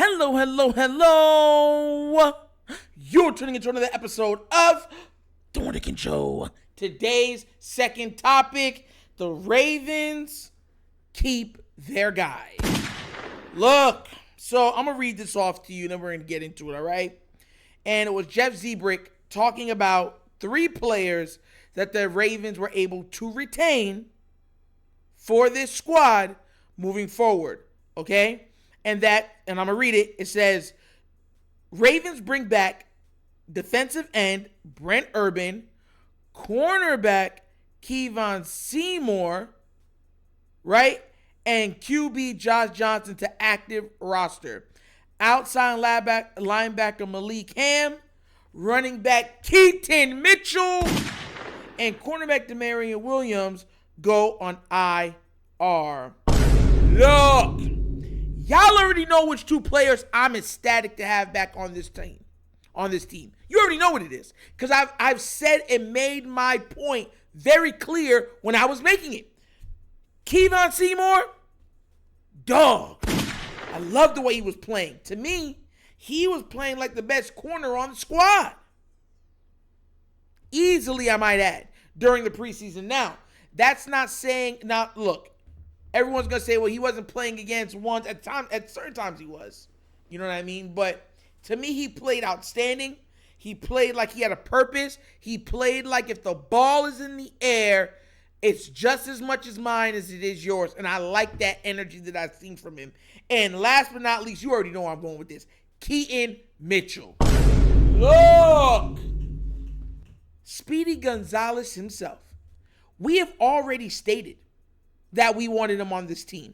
Hello, hello, hello. You're tuning into another episode of TheWunderkindShow. Today's second topic, the Ravens keep their guy. Look, so I'm going to read this off to you, then we're going to get into it, all right? And it was Jeff Zebrick talking about 3 players that the Ravens were able to retain for this squad moving forward, okay? And I'm going to read it. It says, Ravens bring back defensive end Brent Urban, cornerback Kevon Seymour, right? And QB Josh Johnson to active roster. Outside linebacker Malik Ham, running back Keaton Mitchell, and cornerback Demarion Williams go on IR. Look, y'all already know which 2 players I'm ecstatic to have back on this team. You already know what it is, because I've said and made my point very clear when I was making it. Kevon Seymour, dog. I love the way he was playing. To me, he was playing like the best corner on the squad. Easily, I might add, during the preseason. Now, that's not saying, now look, everyone's going to say, well, he wasn't playing against ones at certain times he was. You know what I mean? But to me, he played outstanding. He played like he had a purpose. He played like if the ball is in the air, it's just as much as mine as it is yours. And I like that energy that I've seen from him. And last but not least, you already know where I'm going with this, Keaton Mitchell. Look! Speedy Gonzalez himself. We have already stated that we wanted him on this team.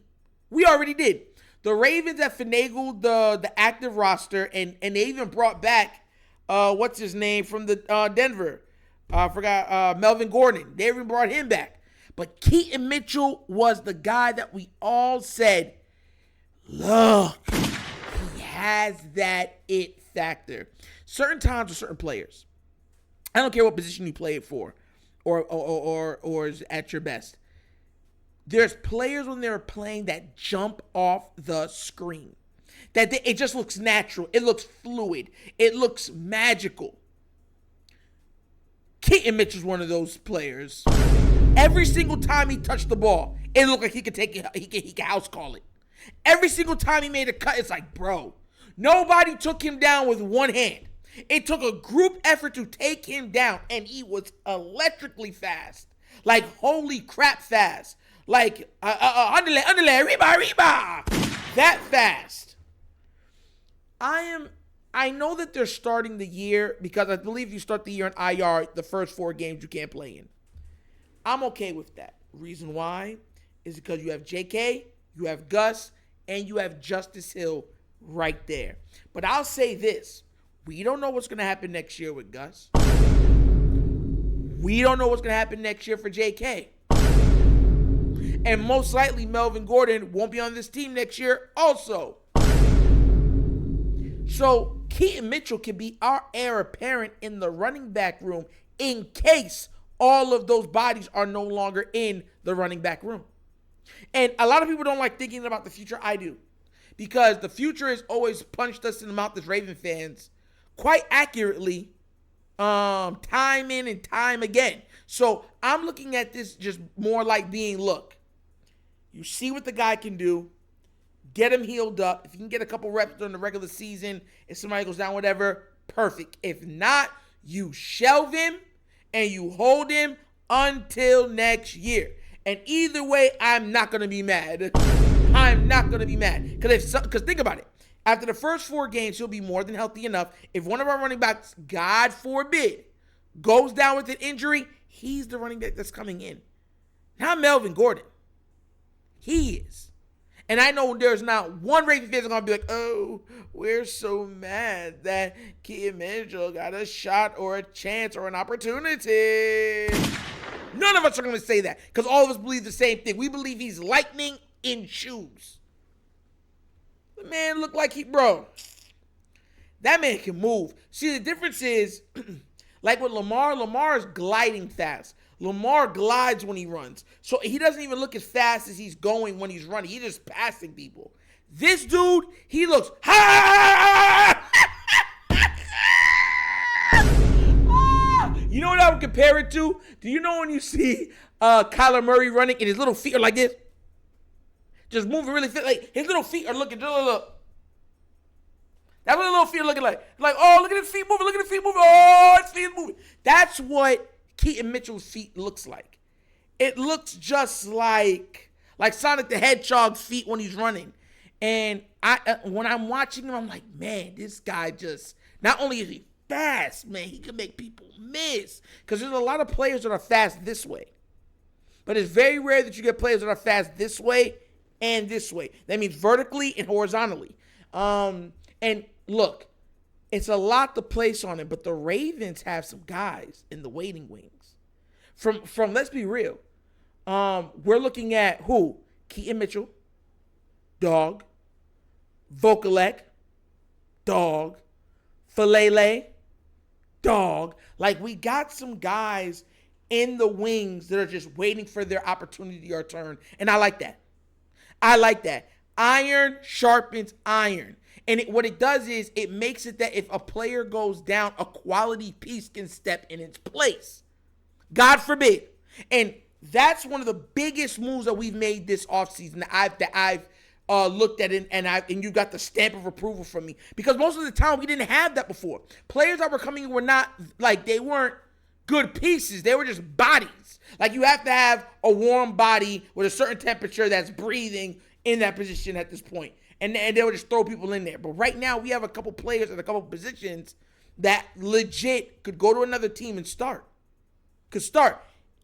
We already did. The Ravens have finagled the active roster, and they even brought back, what's his name, from the Denver. I forgot, Melvin Gordon. They even brought him back. But Keaton Mitchell was the guy that we all said, look, he has that it factor. Certain times with certain players, I don't care what position you play it for or is at your best. There's players when they're playing that jump off the screen. It just looks natural. It looks fluid. It looks magical. Keaton Mitchell's one of those players. Every single time he touched the ball, it looked like he could house call it. Every single time he made a cut, it's like, bro, nobody took him down with one hand. It took a group effort to take him down, and he was electrically fast. Like, holy crap fast. Like, underlay, reba. That fast. I know that they're starting the year, because I believe you start the year in IR, the first 4 games you can't play in. I'm okay with that. Reason why is because you have JK, you have Gus, and you have Justice Hill right there. But I'll say this. We don't know what's going to happen next year with Gus. We don't know what's going to happen next year for JK. And most likely Melvin Gordon won't be on this team next year also. So Keaton Mitchell can be our heir apparent in the running back room in case all of those bodies are no longer in the running back room. And a lot of people don't like thinking about the future. I do. Because the future has always punched us in the mouth as Raven fans quite accurately, time in and time again. So I'm looking at this just more like being, look, you see what the guy can do, get him healed up. If you can get a couple reps during the regular season, if somebody goes down, whatever, perfect. If not, you shelve him and you hold him until next year. And either way, I'm not going to be mad. I'm not going to be mad. Because think about it. After the first 4 games, he'll be more than healthy enough. If one of our running backs, God forbid, goes down with an injury, he's the running back that's coming in. Not Melvin Gordon. He is. And I know there's not one Raven fan that's going to be like, oh, we're so mad that Keaton Mitchell got a shot or a chance or an opportunity. None of us are going to say that because all of us believe the same thing. We believe he's lightning in shoes. The man looked like that man can move. See, the difference is, like with Lamar is gliding fast. Lamar glides when he runs. So he doesn't even look as fast as he's going when he's running. He's just passing people. This dude, he looks ha. You know what I would compare it to? Do you know when you see Kyler Murray running and his little feet are like this? Just moving really fit. Like his little feet are looking, look. That's what his little feet are looking like. Like, oh, look at his feet moving, Oh, his feet is moving. That's what Keaton Mitchell's feet looks like. It looks just like Sonic the Hedgehog's feet when he's running. And when I'm watching him, I'm like, man, this guy just, not only is he fast, man, he can make people miss. Because there's a lot of players that are fast this way. But it's very rare that you get players that are fast this way and this way. That means vertically and horizontally. And look, it's a lot to place on it, but the Ravens have some guys in the waiting wings. From let's be real. We're looking at who? Keaton Mitchell, dog. Vokalek, dog. Falele, dog. Like, we got some guys in the wings that are just waiting for their opportunity or turn. And I like that. Iron sharpens iron. And what it does is it makes it that if a player goes down, a quality piece can step in its place. God forbid. And that's one of the biggest moves that we've made this offseason that I've looked at it, and you got the stamp of approval from me. Because most of the time we didn't have that before. Players that were coming in were not, like, they weren't good pieces. They were just bodies. Like, you have to have a warm body with a certain temperature that's breathing in that position at this point. And they would just throw people in there. But right now, we have a couple players at a couple positions that legit could go to another team and start.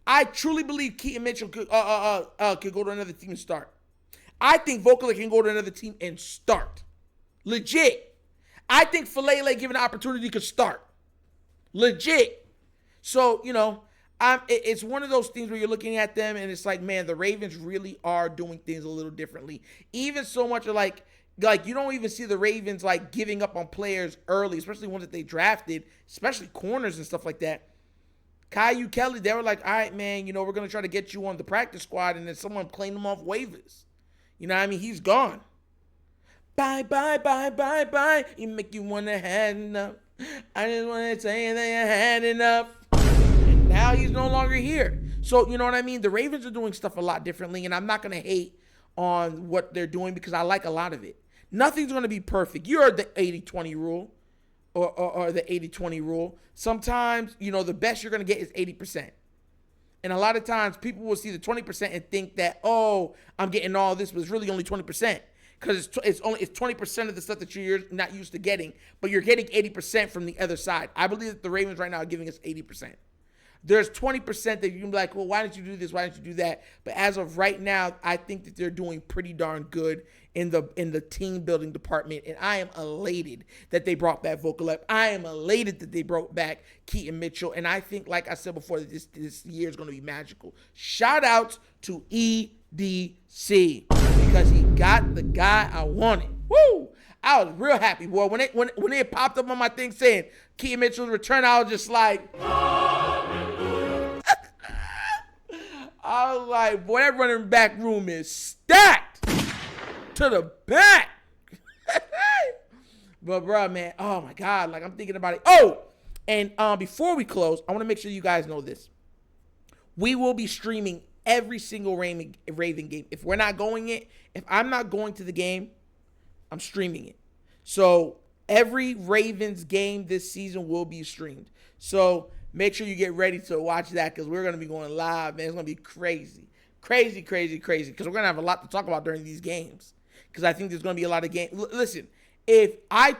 I truly believe Keaton Mitchell could go to another team and start. I think Vokalek can go to another team and start. Legit. I think Falele, given the opportunity, could start. Legit. So, it's one of those things where you're looking at them and it's like, man, the Ravens really are doing things a little differently. Even so much like you don't even see the Ravens like giving up on players early, especially ones that they drafted, especially corners and stuff like that. Caillou Kelly, they were like, all right, man, we're going to try to get you on the practice squad, and then someone claimed him off waivers. You know what I mean? He's gone. Bye, bye, bye, bye, bye. You make you want to have enough. I just want to tell you that you had enough. And now he's no longer here. So, you know what I mean? The Ravens are doing stuff a lot differently, and I'm not going to hate on what they're doing because I like a lot of it. Nothing's going to be perfect. You heard the 80-20 rule or the 80-20 rule. Sometimes, the best you're going to get is 80%. And a lot of times people will see the 20% and think that, oh, I'm getting all this, but it's really only 20%. Because it's 20% of the stuff that you're not used to getting, but you're getting 80% from the other side. I believe that the Ravens right now are giving us 80%. There's 20% that you can be like, well, why didn't you do this? Why didn't you do that? But as of right now, I think that they're doing pretty darn good in the team building department. And I am elated that they brought back Vokalek. I am elated that they brought back Keaton Mitchell. And I think, like I said before, that this year is going to be magical. Shout outs to EDC because he got the guy I wanted. Woo! I was real happy, boy. When it popped up on my thing saying Keaton Mitchell's return, I was just like, I was like, boy, that running back room is stacked to the back. But, bro, man, oh, my God. Like, I'm thinking about it. Oh, and before we close, I want to make sure you guys know this. We will be streaming every single Raven game. If I'm not going to the game, I'm streaming it. So every Ravens game this season will be streamed. So make sure you get ready to watch that because we're going to be going live, man. It's going to be crazy. Crazy, crazy, crazy because we're going to have a lot to talk about during these games because I think there's going to be a lot of games. Listen, if I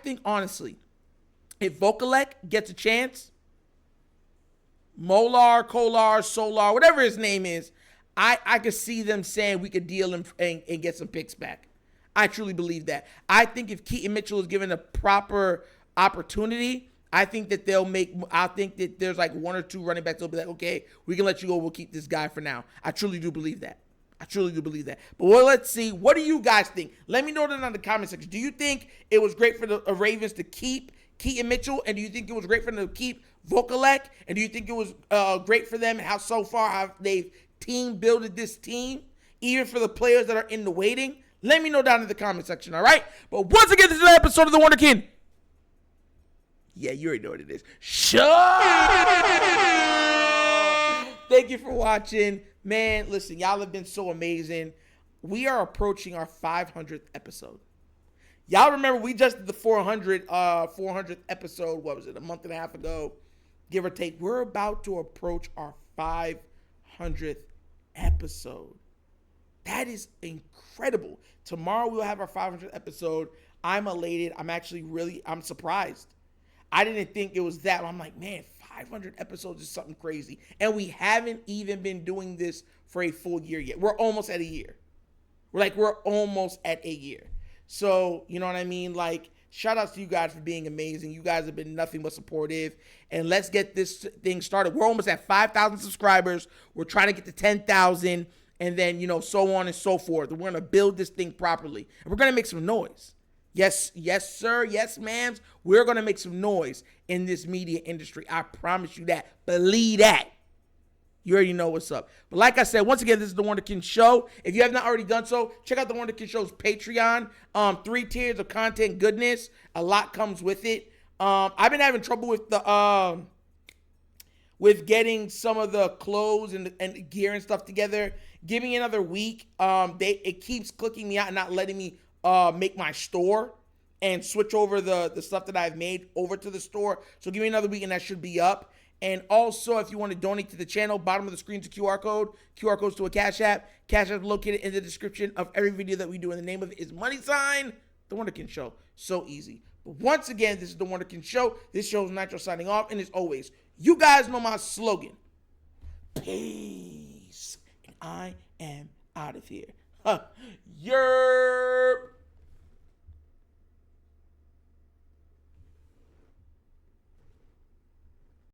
think, honestly, if Vokalek gets a chance, Molar, Kolar, Solar, whatever his name is, I could see them saying we could deal him and get some picks back. I truly believe that. I think if Keaton Mitchell is given a proper opportunity, I think that there's like one or two running backs that'll be like, okay, we can let you go. We'll keep this guy for now. I truly do believe that. But let's see. What do you guys think? Let me know that in the comment section. Do you think it was great for the Ravens to keep Keaton Mitchell? And do you think it was great for them to keep Vokalek? And do you think it was great for them how they've team builded this team? Even for the players that are in the waiting? Let me know down in the comment section, all right? But once again, this is an episode of The Wonder Kid. Yeah, you already know what it is. Show! Thank you for watching. Man, listen, y'all have been so amazing. We are approaching our 500th episode. Y'all remember we just did the 400th episode, what was it, a month and a half ago, give or take. We're about to approach our 500th episode. That is incredible. Tomorrow we'll have our 500th episode. I'm elated. I'm surprised. I didn't think it was that. I'm like, man, 500 episodes is something crazy. And we haven't even been doing this for a full year yet. We're almost at a year. We're almost at a year. So, you know what I mean? Like, shout out to you guys for being amazing. You guys have been nothing but supportive. And let's get this thing started. We're almost at 5,000 subscribers. We're trying to get to 10,000. And then, so on and so forth. We're going to build this thing properly. And we're going to make some noise. Yes, sir. Yes, ma'am. We're going to make some noise in this media industry. I promise you that. Believe that. You already know what's up. But like I said, once again, this is The Wunderkind Show. If you have not already done so, check out The Wunderkind Show's Patreon. 3 tiers of content goodness. A lot comes with it. I've been having trouble with the with getting some of the clothes and gear and stuff together. Give me another week. It keeps clicking me out and not letting me make my store and switch over the stuff that I've made over to the store. So give me another week and that should be up. And also, if you want to donate to the channel, bottom of the screen is a QR code. QR code's to a Cash App. Cash App is located in the description of every video that we do. And the name of it is $, The Wunderkind Show. So easy. But once again, this is The Wunderkind Show. This show is Nitro signing off. And as always, you guys know my slogan. Peace. And I am out of here. You're